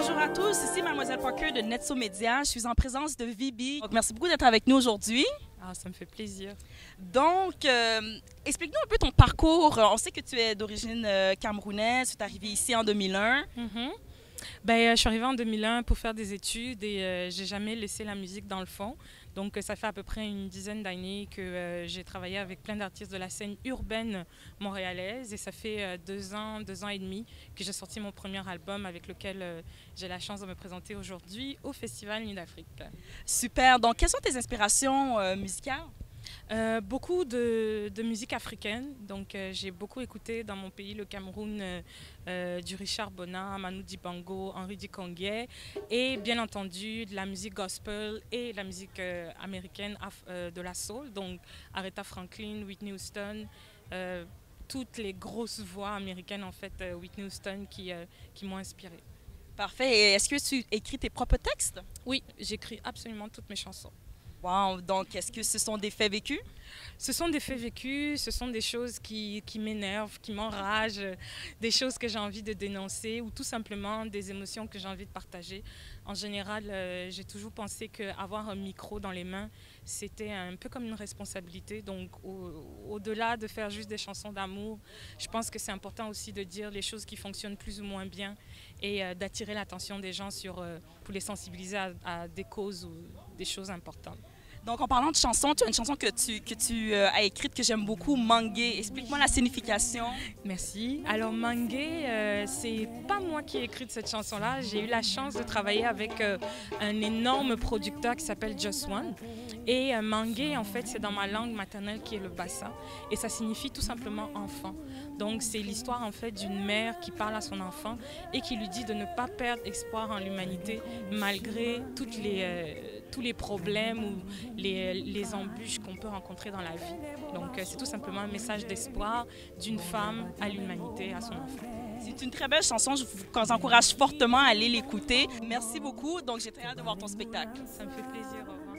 Bonjour à tous, ici Mademoiselle Parker de Netso Media. Je suis en présence de Vibi. Donc, merci beaucoup d'être avec nous aujourd'hui. Ah, ça me fait plaisir. Donc, explique-nous un peu ton parcours. On sait que tu es d'origine camerounaise, tu es arrivée ici en 2001. Je suis arrivée en 2001 pour faire des études et j'ai jamais laissé la musique dans le fond. Donc, ça fait à peu près une dizaine d'années que j'ai travaillé avec plein d'artistes de la scène urbaine montréalaise. Et ça fait 2 ans et demi que j'ai sorti mon premier album avec lequel j'ai la chance de me présenter aujourd'hui au Festival Nuit d'Afrique. Super. Donc, quelles sont tes inspirations musicales? Beaucoup de musique africaine. Donc, j'ai beaucoup écouté dans mon pays, le Cameroun, du Richard Bona, Manu Dibango, Henri Dikongué et bien entendu de la musique gospel et la musique américaine de la soul. Donc, Aretha Franklin, Whitney Houston, toutes les grosses voix américaines, en fait, Whitney Houston qui m'ont inspirée. Parfait. Et est-ce que tu écris tes propres textes? Oui, j'écris absolument toutes mes chansons. Wow. Donc, est-ce que ce sont des faits vécus? Ce sont des faits vécus, ce sont des choses qui m'énervent, qui m'enragent, des choses que j'ai envie de dénoncer ou tout simplement des émotions que j'ai envie de partager. En général, j'ai toujours pensé qu'avoir un micro dans les mains, c'était un peu comme une responsabilité. Donc, au-delà de faire juste des chansons d'amour, je pense que c'est important aussi de dire les choses qui fonctionnent plus ou moins bien et d'attirer l'attention des gens pour les sensibiliser à des causes ou des choses importantes. Donc, en parlant de chansons, tu as une chanson que tu as écrite que j'aime beaucoup, Mangué. Explique-moi la signification. Merci. Alors, Mangué, c'est pas moi qui ai écrit cette chanson-là. J'ai eu la chance de travailler avec un énorme producteur qui s'appelle Just One. Et Mangué, en fait, c'est dans ma langue maternelle qui est le bassa. Et ça signifie tout simplement enfant. Donc, c'est l'histoire, en fait, d'une mère qui parle à son enfant et qui lui dit de ne pas perdre espoir en l'humanité malgré tous les problèmes ou les embûches qu'on peut rencontrer dans la vie. Donc, c'est tout simplement un message d'espoir d'une femme à l'humanité, à son enfant. C'est une très belle chanson, je vous encourage fortement à aller l'écouter. Merci beaucoup, donc j'ai très hâte de voir ton spectacle. Ça me fait plaisir, au revoir.